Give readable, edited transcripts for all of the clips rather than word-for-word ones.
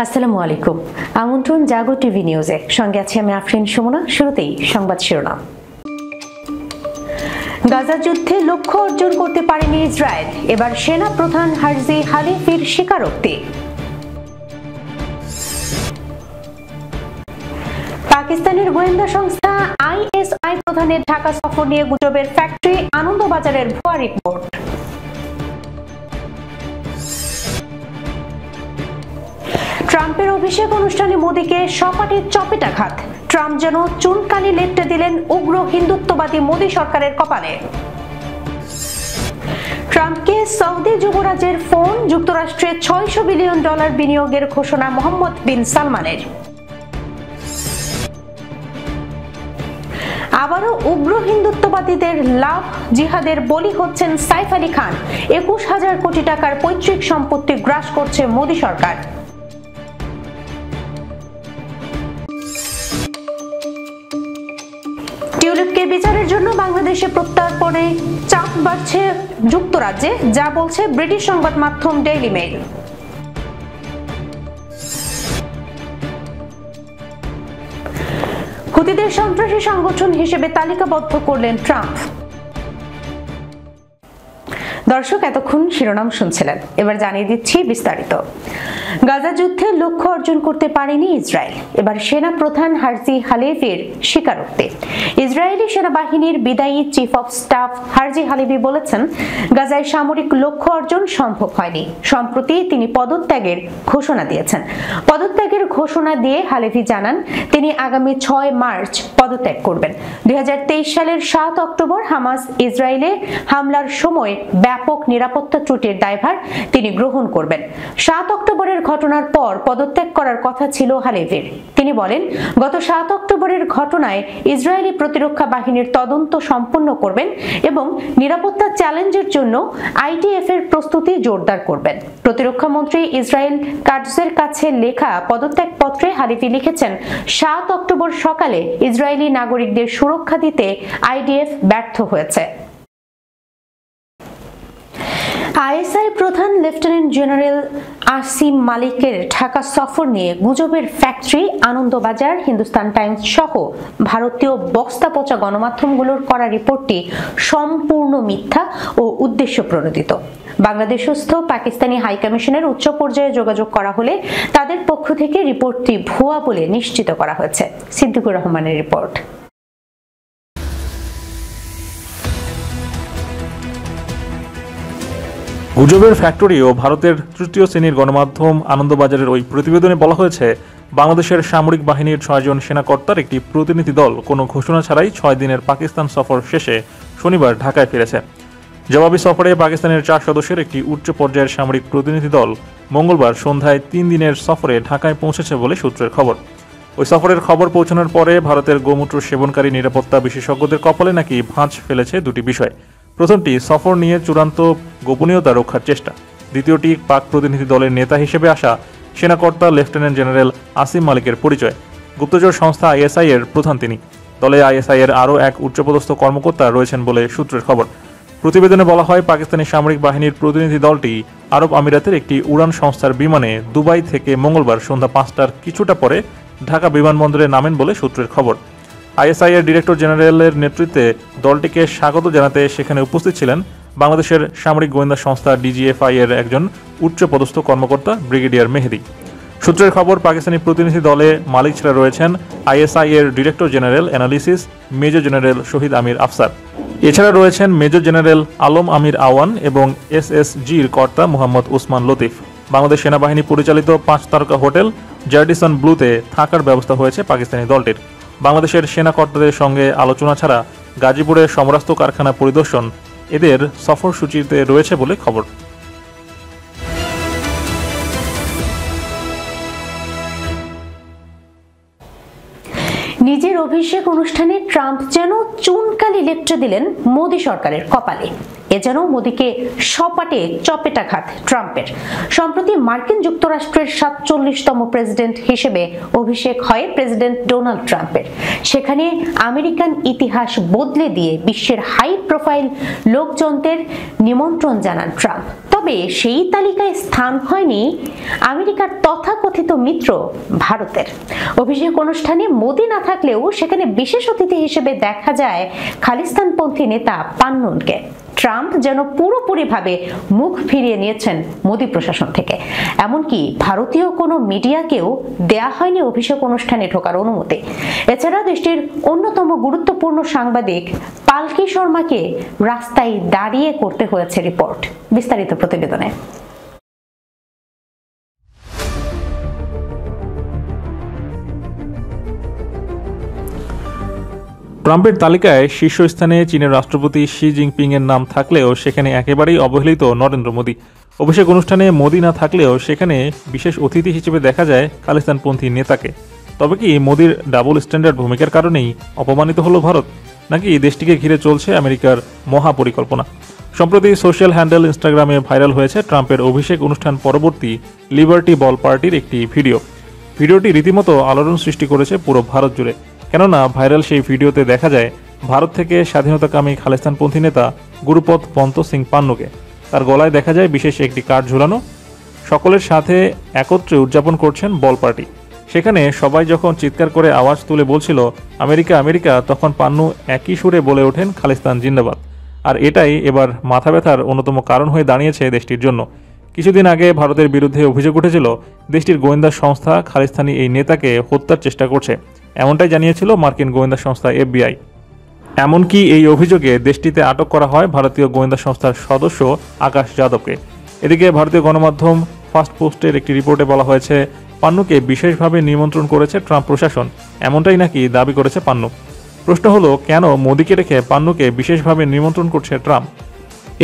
আসসালামু আলাইকুম। আমন্ত্রণ জাগো টিভি নিউজে, সঙ্গে আছি আমি আফরিন সুমনা। শুরুতেই সংবাদ শিরোনাম। গাজা যুদ্ধে লক্ষ্য অর্জন করতে পারেনি ইসরায়েল, এবার সেনা প্রধান হারজি হালিফির স্বীকারোক্তি। পাকিস্তানের গোয়েন্দা সংস্থা আইএসআই প্রধানের ঢাকা সফর নিয়ে গুজবের ফ্যাক্টরি, আনন্দবাজারের ভুয়া রিপোর্ট। ট্রাম্পের অভিষেক অনুষ্ঠানে মোদীকে সপাটে চপেটাঘাত, ট্রাম্প যেন চুনকালি লেপ্টে দিলেন উগ্র হিন্দুত্ববাদী মোদী সরকারের কপালে। ট্রাম্পকে সৌদি যুবরাজের ফোন, যুক্তরাষ্ট্রে $600 বিলিয়ন বিনিয়োগের ঘোষণা মোহাম্মদ বিন সালমানের। আবারও উগ্র হিন্দুত্ববাদীদের লাভ জিহাদের বলি হচ্ছেন সাইফ আলী খান। 21,000 কোটি টাকার পৈতৃক সম্পত্তি গ্রাস করছে মোদী সরকার। টিউলিপকে বিচারের জন্য বাংলাদেশে প্রত্যর্পণে চাপ বাড়ছে যুক্তরাজ্যে, যা বলছে ব্রিটিশ সংবাদ মাধ্যম ডেইলি মেইল। হুতিদের সন্ত্রাসী সংগঠন হিসেবে তালিকাবদ্ধ করলেন ট্রাম্প। দর্শক, এতক্ষণ শিরোনাম শুনছিলেন, এবার জানিয়ে দিচ্ছি বিস্তারিত। গাজা যুদ্ধে লক্ষ্য অর্জন করতে পারেনি ইসরায়েল, এবার সেনা প্রধান হারজি হালিফির স্বীকারোক্তি। ইসরায়েলি সেনাবাহিনীর বিদায়ী চিফ অফ স্টাফ হারজি হালিফি বলেছেন, গাজায় সামরিক লক্ষ্য অর্জন সম্ভব হয়নি। সম্প্রতি তিনি পদত্যাগের ঘোষণা দিয়েছেন। পদত্যাগের ঘোষণা দিয়ে হালিফি জানান, তিনি আগামী 6 মার্চ পদত্যাগ করবেন। 2023 সালের 7 অক্টোবর হামাস ইসরায়েলে হামলার সময় ব্যাপক নিরাপত্তা ত্রুটির দায়ভার তিনি গ্রহণ করবেন। 7 অক্টোবরের ঘটনার পর পদত্যাগ করার কথা ছিল হালিফির। তিনি বলেন, গত 7 অক্টোবরের ঘটনায় ইসরায়েলি প্রতিরক্ষা বাহিনীর তদন্ত সম্পন্ন করবেন এবং নিরাপত্তা চ্যালেঞ্জের জন্য আইডিএফ এর প্রস্তুতি জোরদার করবেন। প্রতিরক্ষা মন্ত্রী ইসরায়েল কাটজের কাছে লেখা পদত্যাগ পত্রে হালিফি লিখেছেন, 7 অক্টোবর সকালে ইসরায়েলি নাগরিকদের সুরক্ষা দিতে আইডিএফ ব্যর্থ হয়েছে। আইএসআই প্রধান লেফটেন্যান্ট জেনারেল আসিম মালিকের ঢাকা সফর নিয়ে গুজবের ফ্যাক্টরি, আনন্দবাজার, হিন্দুস্তান টাইমস সহ ভারতীয় বস্তাপচা গণমাধ্যমগুলোর করা রিপোর্টটি সম্পূর্ণ মিথ্যা ও উদ্দেশ্য প্রণোদিত। বাংলাদেশস্থ পাকিস্তানি হাইকমিশনের উচ্চ পর্যায়ে যোগাযোগ করা হলে তাদের পক্ষ থেকে রিপোর্টটি ভুয়া বলে নিশ্চিত করা হয়েছে। সিদ্দিকুর রহমানের রিপোর্ট। গুজবের ফ্যাক্টরি ও ভারতের তৃতীয় শ্রেণীর গণমাধ্যম আনন্দবাজারের ওই প্রতিবেদনে বলা হয়েছে, বাংলাদেশের সামরিক বাহিনীর 6 জন সেনাকর্তার একটি প্রতিনিধি দল কোনো ঘোষণা ছাড়াই 6 দিনের পাকিস্তান সফর শেষে শনিবার ঢাকায় ফিরেছে। জবাবি সফরে পাকিস্তানের 4 সদস্যের একটি উচ্চ পর্যায়ের সামরিক প্রতিনিধি দল মঙ্গলবার সন্ধ্যায় 3 দিনের সফরে ঢাকায় পৌঁছেছে বলে সূত্রের খবর। ওই সফরের খবর পৌঁছানোর পরে ভারতের গোমূত্র সেবনকারী নিরাপত্তা বিশেষজ্ঞদের কপালে নাকি ভাঁজ ফেলেছে দুটি বিষয়। প্রথমটি সফর নিয়ে চূড়ান্ত গোপনীয়তা রক্ষার চেষ্টা, দ্বিতীয়টি পাক প্রতিনিধি দলের নেতা হিসেবে আসা সেনাকর্তা লেফটেন্যান্ট জেনারেল আসিম মালিকের পরিচয়। গুপ্তচর সংস্থা আইএসআই এর প্রধান তিনি। দলে আইএসআই এর আরও এক উচ্চপদস্থ কর্মকর্তা রয়েছেন বলে সূত্রের খবর। প্রতিবেদনে বলা হয়, পাকিস্তানি সামরিক বাহিনীর প্রতিনিধি দলটি আরব আমিরাতের একটি উড়ান সংস্থার বিমানে দুবাই থেকে মঙ্গলবার সন্ধ্যা 5টার কিছুটা পরে ঢাকা বিমানবন্দরে নামেন বলে সূত্রের খবর। আইএসআই এর ডিরেক্টর জেনারেলের নেতৃত্বে দলটিকে স্বাগত জানাতে সেখানে উপস্থিত ছিলেন বাংলাদেশের সামরিক গোয়েন্দা সংস্থা ডিজিএফআই এর একজন উচ্চপদস্থ কর্মকর্তা ব্রিগেডিয়ার মেহেদি। সূত্রের খবর, পাকিস্তানি প্রতিনিধি দলে মালিক ছাড়া রয়েছেন আইএসআই এর director general analysis major general Shahid Amir Afsar. এছাড়া রয়েছেন মেজর জেনারেল আলম আমির আওয়ান এবং এসএসজির কর্তা মোহাম্মদ উসমান লতিফ। বাংলাদেশ সেনাবাহিনী পরিচালিত 5 তারকা হোটেল জার্ডিসন ব্লুতে থাকার ব্যবস্থা হয়েছে পাকিস্তানি দলটির। বাংলাদেশের সেনা কর্তাদের সঙ্গে আলোচনা ছাড়া গাজীপুরের সমরাস্ত্র কারখানা পরিদর্শন এদের সফরসূচিতে রয়েছে বলে খবর। নিজের অভিষেক অনুষ্ঠানে ট্রাম্প যেন চুনকালি লেপ্টে দিলেন মোদী সরকারের কপালে। এ যেন মোদীকে সপাটে চপেটাঘাত ট্রাম্পের। সম্প্রতি মার্কিন যুক্তরাষ্ট্রের 47তম প্রেসিডেন্ট হিসেবে অভিষেক হয় প্রেসিডেন্ট ডোনাল্ড ট্রাম্পের। সেখানে আমেরিকান ইতিহাস বদলে দিয়ে বিশ্বের হাই প্রোফাইল লোকজনদের নিমন্ত্রণ জানান ট্রাম্প। তবে সেই তালিকায় স্থান হয়নি আমেরিকার তথাকথিত মিত্র ভারতের। অভিষেক অনুষ্ঠানে মোদি না থাকলেও সেখানে বিশেষ অতিথি হিসেবে দেখা যায় খালিস্তানপন্থী নেতা পান্নুনকে। ট্রাম্প যেন পুরোপুরিভাবে মুখ ফিরিয়ে নিয়েছেন মোদি প্রশাসন থেকে। এমনকি ভারতীয় কোনো মিডিয়াকেও দেয়া হয়নি অভিষেক অনুষ্ঠানে ঢোকার অনুমতি। এছাড়া দেশটির অন্যতম গুরুত্বপূর্ণ সাংবাদিক পালকি শর্মাকে রাস্তায় দাঁড়িয়ে করতে হয়েছে রিপোর্ট। বিস্তারিত প্রতিবেদনে। ট্রাম্পের তালিকায় শীর্ষস্থানে চীনের রাষ্ট্রপতি শি জিনপিং এর নাম থাকলেও সেখানে একেবারেই অবহেলিত নরেন্দ্র মোদী। অভিষেক অনুষ্ঠানে মোদী না থাকলেও সেখানে বিশেষ অতিথি হিসেবে দেখা যায় খালিস্তানপন্থী নেতাকে। তবে কি মোদীর ডাবল স্ট্যান্ডার্ড ভূমিকার কারণেই অপমানিত হলো ভারত, নাকি দেশটিকে ঘিরে চলছে আমেরিকার মহাপরিকল্পনা? সম্প্রতি সোশ্যাল হ্যান্ডেল ইনস্টাগ্রামে ভাইরাল হয়েছে ট্রাম্পের অভিষেক অনুষ্ঠান পরবর্তী লিবার্টি বল পার্টির একটি ভিডিওটি রীতিমতো আলোড়ন সৃষ্টি করেছে পুরো ভারত জুড়ে। কেননা ভাইরাল সেই ভিডিওতে দেখা যায় ভারত থেকে স্বাধীনতাকামী খালিস্তানপন্থী নেতা গুরুপদ পন্ত সিং পান্নুকে। তার গলায় দেখা যায় বিশেষ একটি কার্ড ঝুলানো। সকলের সাথে একত্রে উদযাপন করছেন বল পার্টি। সেখানে সবাই যখন চিৎকার করে আওয়াজ তুলে বলছিল আমেরিকা আমেরিকা, তখন পান্নু একই সুরে বলে ওঠেন খালিস্তান জিন্দাবাদ। আর এটাই এবার মাথা ব্যথার অন্যতম কারণ হয়ে দাঁড়িয়েছে দেশটির জন্য। কিছুদিন আগে ভারতের বিরুদ্ধে অভিযোগ উঠেছিল দেশটির গোয়েন্দা সংস্থা খালিস্তানি এই নেতাকে হত্যার চেষ্টা করছে। এমনটাই জানিয়েছিল মার্কিন গোয়েন্দা সংস্থা FBI। এমনকি এই অভিযোগে দেশটিতে আটক করা হয় ভারতীয় গোয়েন্দা সংস্থার সদস্য আকাশ যাদবকে। এদিকে ভারতীয় গণমাধ্যম ফার্স্ট পোস্টের একটি রিপোর্টে বলা হয়েছে পান্নুকে বিশেষভাবে নিমন্ত্রণ করেছে ট্রাম্প প্রশাসন। এমনটাই নাকি দাবি করেছে পান্নু। প্রশ্ন হলো, কেন মোদীকে রেখে পান্নুকে বিশেষভাবে নিমন্ত্রণ করছে ট্রাম্প?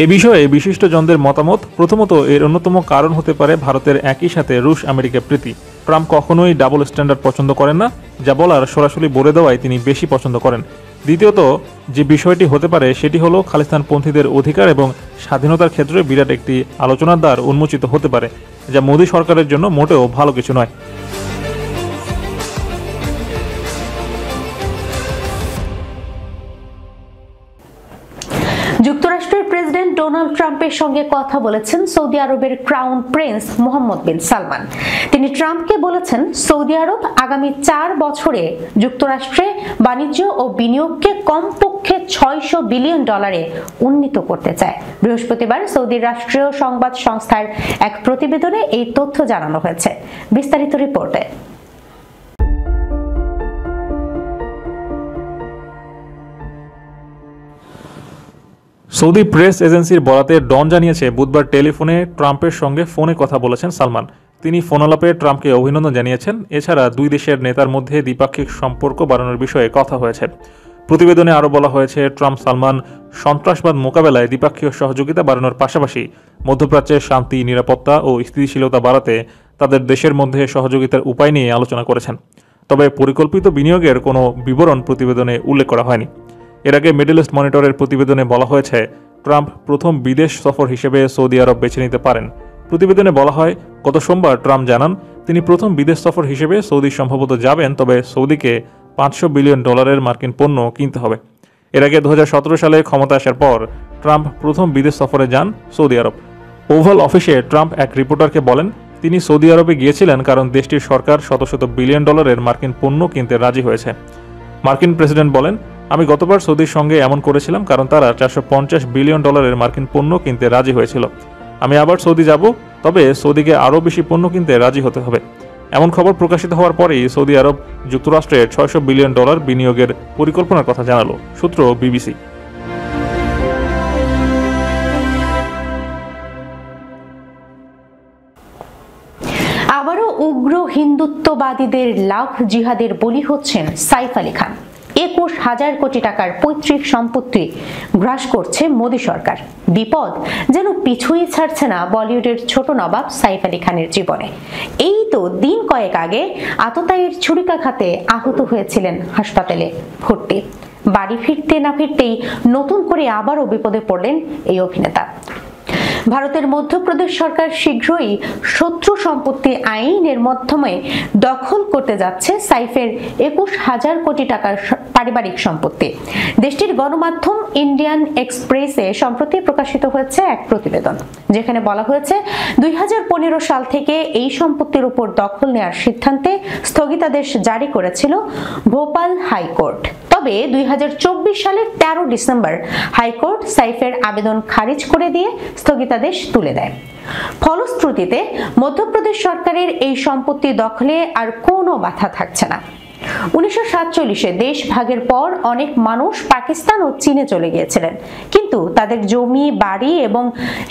এ বিষয়ে বিশিষ্টজনদের মতামত, প্রথমত এর অন্যতম কারণ হতে পারে ভারতের একই সাথে রুশ আমেরিকা প্রীতি। ট্রাম্প কখনোই ডাবল স্ট্যান্ডার্ড পছন্দ করেন না, যা বলার সরাসরি বলে দেওয়াই তিনি বেশি পছন্দ করেন। দ্বিতীয়ত যে বিষয়টি হতে পারে সেটি হলো খালিস্তানপন্থীদের অধিকার এবং স্বাধীনতার ক্ষেত্রে বিরাট একটি আলোচনার দ্বার উন্মোচিত হতে পারে, যা মোদী সরকারের জন্য মোটেও ভালো কিছু নয়। যুক্তরাষ্ট্রের প্রেসিডেন্ট ডোনাল্ড ট্রাম্পের সঙ্গে কথা বলেছেন সৌদি আরবের ক্রাউন প্রিন্স মোহাম্মদ বিন সালমান। তিনি ট্রাম্পকে বলেছেন সৌদি আরব আগামী 4 বছরে যুক্তরাষ্ট্রে বাণিজ্য ও বিনিয়োগকে কমপক্ষে $600 বিলিয়ন উন্নীত করতে চায়। বৃহস্পতিবার সৌদির রাষ্ট্রীয় সংবাদ সংস্থার এক প্রতিবেদনে এই তথ্য জানানো হয়েছে। বিস্তারিত রিপোর্টে। সৌদি প্রেস এজেন্সির বরাতে ডন জানিয়েছে বুধবার টেলিফোনে ট্রাম্পের সঙ্গে ফোনে কথা বলেছেন সালমান। তিনি ফোনালাপে ট্রাম্পকে অভিনন্দন জানিয়েছেন। এছাড়া দুই দেশের নেতার মধ্যে দ্বিপাক্ষিক সম্পর্ক বাড়ানোর বিষয়ে কথা হয়েছে। প্রতিবেদনে আরও বলা হয়েছে ট্রাম্প সালমান সন্ত্রাসবাদ মোকাবেলায় দ্বিপাক্ষিক সহযোগিতা বাড়ানোর পাশাপাশি মধ্যপ্রাচ্যের শান্তি, নিরাপত্তা ও স্থিতিশীলতা বাড়াতে তাদের দেশের মধ্যে সহযোগিতার উপায় নিয়ে আলোচনা করেছেন। তবে পরিকল্পিত বিনিয়োগের কোনো বিবরণ প্রতিবেদনে উল্লেখ করা হয়নি। এর আগে মিডল ইস্ট মনিটরের প্রতিবেদনে বলা হয়েছে ট্রাম্প প্রথম বিদেশ সফর হিসেবে সৌদি আরব বেছে নিতে পারেন। প্রতিবেদনে বলা হয় গত সোমবার ট্রাম্প জানান তিনি প্রথম বিদেশ সফর হিসেবে সৌদি সম্ভবত যাবেন, তবে সৌদিকে $500 বিলিয়ন মার্কিন পণ্য কিনতে হবে। এর আগে 2017 সালে ক্ষমতা আসার পর ট্রাম্প প্রথম বিদেশ সফরে যান সৌদি আরব। ওভাল অফিসে ট্রাম্প এক রিপোর্টারকে বলেন তিনি সৌদি আরবে গিয়েছিলেন কারণ দেশটির সরকার শত শত বিলিয়ন ডলারের মার্কিন পণ্য কিনতে রাজি হয়েছে। মার্কিন প্রেসিডেন্ট বলেন, আমি গতবার সৌদির সঙ্গে এমন করেছিলাম কারণ তারা $450 বিলিয়ন মার্কিন পণ্য কিনতে রাজি হয়েছিল। আমি আবার সৌদি যাব, তবে সৌদিকে আরও বেশি পণ্য কিনতে রাজি হতে হবে। এমন খবর প্রকাশিত হওয়ার পরেই সৌদি আরব যুক্তরাষ্ট্রের $600 বিলিয়ন বিনিয়োগের পরিকল্পনার কথা জানালো, সূত্র BBC। আবারও উগ্র হিন্দুত্ববাদীদের লাভ জিহাদের বলি হচ্ছেন সাইফ আলী খান। 21,000 কোটি টাকার পৈতৃক সম্পত্তি গ্রাস করছে মোদী সরকার। বিপদ যেন পিছুই ছাড়ছে না বলিউডের ছোট নবাব সাইফ আলী খানের জীবনে। এই তো দিন কয়েক আগে আততায়ীর ছুরিকাঘাতে আহত হয়েছিলেন, হাসপাতালে ভর্তি। বাড়ি ফিরতে না ফিরতেই নতুন করে আবারও বিপদে পড়লেন এই অভিনেতা। ভারতের মধ্যপ্রদেশ সরকার শীঘ্রই শত্রু সম্পত্তি আইনের মাধ্যমে দখল করতে যাচ্ছে সাইফের 21,000 কোটি টাকার পারিবারিক সম্পত্তি। দেশটির গণমাধ্যম ইন্ডিয়ান এক্সপ্রেসে সম্প্রতি প্রকাশিত হয়েছে এক প্রতিবেদন, যেখানে বলা হয়েছে 2015 সাল থেকে এই সম্পত্তির উপর দখল নেওয়ার সিদ্ধান্তে স্থগিতাদেশ জারি করেছিল ভোপাল হাইকোর্ট। তবে 2024 সালের 13 ডিসেম্বর হাইকোর্ট সাইফের আবেদন খারিজ করে দিয়ে স্থগিতাদেশ তুলে দেয়। ফলশ্রুতিতে মধ্যপ্রদেশ সরকারের এই সম্পত্তি দখলে আর কোনো বাধা থাকছে না। 1947-এ দেশ ভাগের পর অনেক মানুষ পাকিস্তান ও চীনে চলে গিয়েছিলেন, কিন্তু তাদের জমি, বাড়ি এবং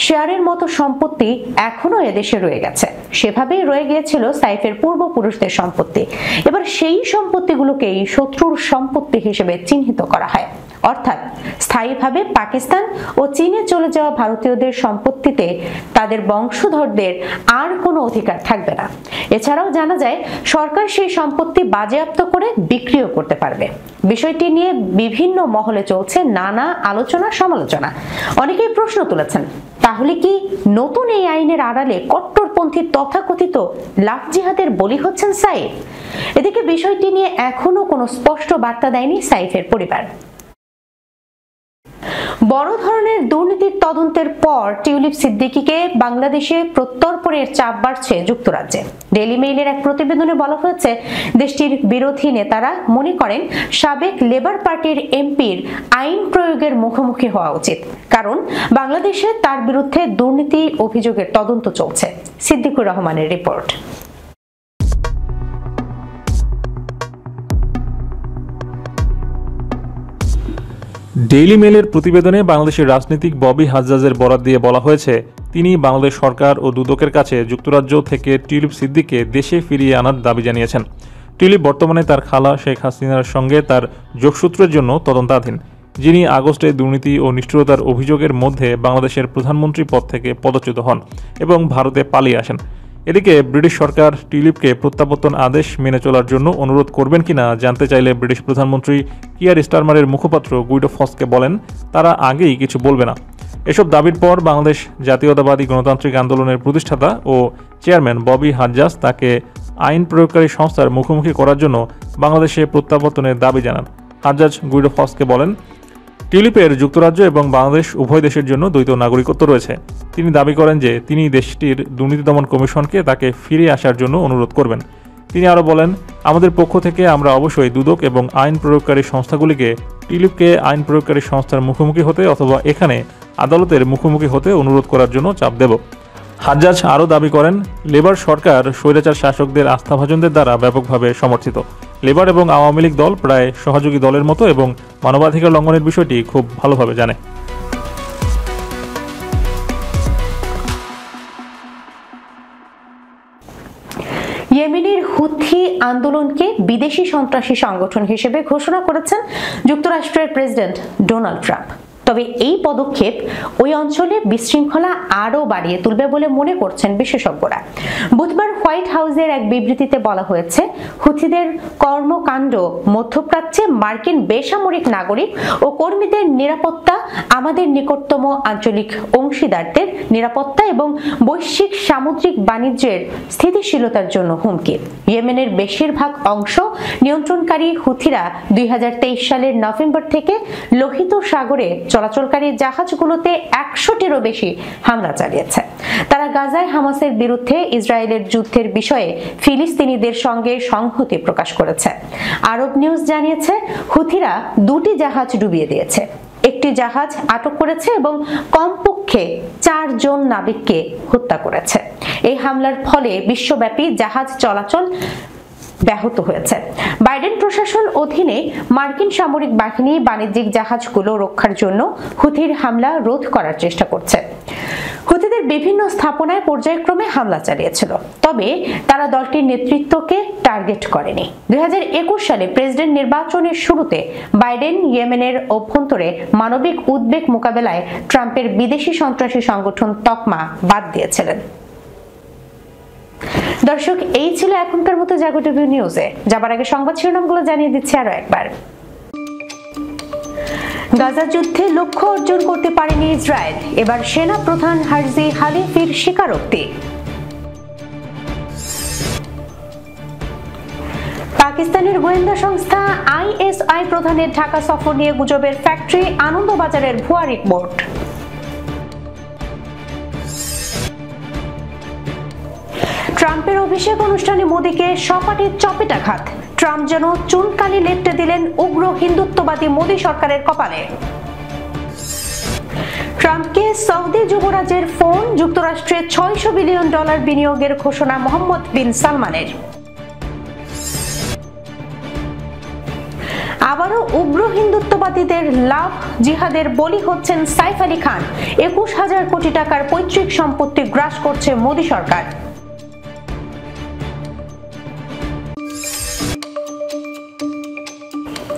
শেয়ারের মতো সম্পত্তি এখনো এদেশে রয়ে গেছে। সেভাবেই রয়ে গিয়েছিল সাইফের পূর্বপুরুষদের সম্পত্তি। এবার সেই সম্পত্তিগুলোকেই শত্রুর সম্পত্তি হিসেবে চিহ্নিত করা হয়, অর্থাৎ স্থায়ীভাবে পাকিস্তান ও চীনে চলে যাওয়া ভারতীয়দের সম্পত্তিতে তাদের বংশধরদের আর কোনো অধিকার থাকবে না। এছাড়াও জানা যায় সরকার সেই সম্পত্তি বাজেয়াপ্ত করে বিক্রিও করতে পারবে। বিষয়টি নিয়ে বিভিন্ন মহলে চলছে নানা আলোচনা সমালোচনা। অনেকেই প্রশ্ন তুলেছেন, তাহলে কি নতুন এই আইনের আড়ালে কট্টরপন্থী তথাকথিত লাভ জিহাদের বলি হচ্ছেন সাইফ? এদিকে বিষয়টি নিয়ে এখনো কোনো স্পষ্ট বার্তা দেয়নি সাইফের পরিবার। বড় ধরনের দুর্নীতির তদন্তের পর টিউলিপ সিদ্দিকীকে বাংলাদেশে প্রত্যর্পণের চাপ বাড়ছে যুক্তরাজ্যে। ডেইলি মেইলের এক প্রতিবেদনে বলা হয়েছে, দেশটির বিরোধী নেতারা মনে করেন সাবেক লেবার পার্টির এমপির আইন প্রয়োগের মুখোমুখি হওয়া উচিত, কারণ বাংলাদেশে তার বিরুদ্ধে দুর্নীতি অভিযোগের তদন্ত চলছে। সিদ্দিকুর রহমানের রিপোর্ট। ডেইলি মেইলের প্রতিবেদনে বাংলাদেশের রাজনীতিক ববি হাজ্জাজের বরাত দিয়ে বলা হয়েছে, তিনি বাংলাদেশ সরকার ও দুদকের কাছে যুক্তরাজ্য থেকে টিউলিপ সিদ্দিককে দেশে ফিরিয়ে আনার দাবি জানিয়েছেন। টিউলিপ বর্তমানে তার খালা শেখ হাসিনার সঙ্গে তার যোগসূত্রের জন্য তদন্তাধীন, যিনি আগস্টে দুর্নীতি ও নিষ্ঠুরতার অভিযোগের মধ্যে বাংলাদেশের প্রধানমন্ত্রী পদ থেকে পদচ্যুত হন এবং ভারতে পালিয়ে আসেন। এদিকে ব্রিটিশ সরকার টিউলিপকে প্রত্যাবর্তন আদেশ মেনে চলার জন্য অনুরোধ করবেন কিনা জানতে চাইলে ব্রিটিশ প্রধানমন্ত্রী কিয়ার স্টারমারের মুখপাত্র গুইডো ফসকে বলেন, তারা আগেই কিছু বলবে না। এসব দাবির পর বাংলাদেশ জাতীয়তাবাদী গণতান্ত্রিক আন্দোলনের প্রতিষ্ঠাতা ও চেয়ারম্যান ববি হাজ্জাজ তাকে আইন প্রয়োগকারী সংস্থার মুখোমুখি করার জন্য বাংলাদেশে প্রত্যাবর্তনের দাবি জানান। হাজ্জাজ গুইডো ফসকে বলেন, টিউলিপের যুক্তরাজ্য এবং বাংলাদেশ উভয় দেশের জন্য দ্বৈত নাগরিকত্ব রয়েছে। তিনি দাবি করেন যে তিনি দেশটির দুর্নীতি দমন কমিশনকে তাকে ফিরে আসার জন্য অনুরোধ করবেন। তিনি আরও বলেন, আমাদের পক্ষ থেকে আমরা অবশ্যই দুদক এবং আইন প্রয়োগকারী সংস্থাগুলিকে টিউলিপকে আইন প্রয়োগকারী সংস্থার মুখোমুখি হতে অথবা এখানে আদালতের মুখোমুখি হতে অনুরোধ করার জন্য চাপ দেব। হাজ্জাজ আরও দাবি করেন, লেবার সরকার স্বৈরাচার শাসকদের আস্থাভাজনদের দ্বারা ব্যাপকভাবে সমর্থিত। লেবার এবং আওয়ামী লীগ দল প্রায় সহযোগী দলের মতো এবং মানবাধিকার লঙ্ঘনের বিষয়টি খুব ভালোভাবে জানে। ইয়েমেনের হুথি আন্দোলনকে বিদেশি সন্ত্রাসী সংগঠন হিসেবে ঘোষণা করেছেন যুক্তরাষ্ট্রের প্রেসিডেন্ট ডোনাল্ড ট্রাম্প। তবে এই পদক্ষেপ ওই অঞ্চলে বিশৃঙ্খলা আরও বাড়িয়ে তুলবে বলে মনে করছেন বিশেষজ্ঞরা। বুধবার হোয়াইট হাউসের এক বিবৃতিতে বলা হয়েছে, হুথিদের কর্মকাণ্ড মধ্যপ্রাচ্যে মার্কিন বেসামরিক নাগরিক ও কর্মীদের নিরাপত্তা, আমাদের নিকটতম আঞ্চলিক অংশীদারদের নিরাপত্তা এবং বৈশ্বিক সামুদ্রিক বাণিজ্যের স্থিতিশীলতার জন্য হুমকি। ইয়েমেনের বেশিরভাগ অংশ নিয়ন্ত্রণকারী হুথিরা 2023 সালের নভেম্বর থেকে লোহিত সাগরে চলাচলকারী জাহাজগুলোতে 100টিরও বেশি হামলা চালিয়েছে। তারা গাজায় হামাসের বিরুদ্ধে ইসরায়েলের যুদ্ধের বিষয়ে ফিলিস্তিনিদের সঙ্গে সংহতি প্রকাশ করেছে। আরব নিউজ জানিয়েছে, হুথিরা 2টি জাহাজ ডুবিয়ে দিয়েছে, একটি জাহাজ আটক করেছে এবং কমপক্ষে 4 জন নাবিককে হত্যা করেছে। এই হামলার ফলে বিশ্বব্যাপী জাহাজ চলাচল ব্যাহত হয়েছে। বাইডেন প্রশাসন অধীনে মার্কিন সামরিক বাহিনী বাণিজ্যিক জাহাজগুলো রক্ষার জন্য হুথির হামলা রোধ করার চেষ্টা করছে। হুথিদের বিভিন্ন স্থাপনায় পর্যায়ক্রমে হামলা চালিয়েছিল, তবে তারা দলটির নেতৃত্বকে টার্গেট করেনি। 2021 সালে প্রেসিডেন্ট নির্বাচনের শুরুতে বাইডেন ইয়েমেনের অভ্যন্তরে মানবিক উদ্বেগ মোকাবেলায় ট্রাম্পের বিদেশি সন্ত্রাসী সংগঠন তকমা বাদ দিয়েছিলেন। দর্শক, এই ছিল এখনকার মতো জাগো টিভি নিউজে। যাবার আগে সংবাদ শিরোনামগুলো জানিয়ে দিচ্ছি আরো একবার। গাজা যুদ্ধে লক্ষ্য অর্জন করতে পারেনি ইসরায়েল, এবার সেনা প্রধান হারজি হালেফির স্বীকারোক্তি। পাকিস্তানের গোয়েন্দা সংস্থা আইএসআই প্রধানের ঢাকা সফর নিয়ে গুজবের ফ্যাক্টরি, আনন্দবাজারের ভুয়া রিপোর্ট। ট্রাম্পের অভিষেক অনুষ্ঠানে মোদীকে সপাটে চপেটাঘাত, ট্রাম্প যেন চুনকালি লেপটে দিলেন উগ্র হিন্দুত্ববাদী মোদী সরকারের কপালে। ট্রাম্পকে সৌদি যুবরাজের ফোন, যুক্তরাষ্ট্রে $600 বিলিয়ন বিনিয়োগের ঘোষণা মোহাম্মদ বিন সালমানের। আবারও উগ্র হিন্দুত্ববাদীদের লাভ জিহাদের বলি হচ্ছেন সাইফ আলী খান, 21,000 কোটি টাকার পৈতৃক সম্পত্তি গ্রাস করছে মোদী সরকার।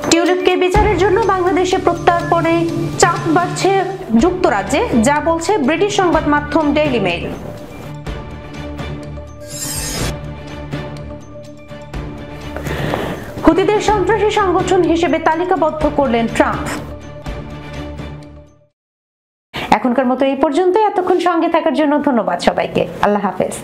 টিউলিপকে বিচারের জন্য বাংলাদেশে প্রত্যর্পণে চাপ বাড়ছে যুক্তরাজ্যে, যা বলছে ব্রিটিশ সংবাদ মাধ্যম ডেইলি মেইল। হুতিদের সন্ত্রাসী সংগঠন হিসেবে তালিকাবদ্ধ করলেন ট্রাম্প। এখনকার মতো এই পর্যন্তই। এতক্ষণ সঙ্গে থাকার জন্য ধন্যবাদ সবাইকে। আল্লাহ হাফেজ।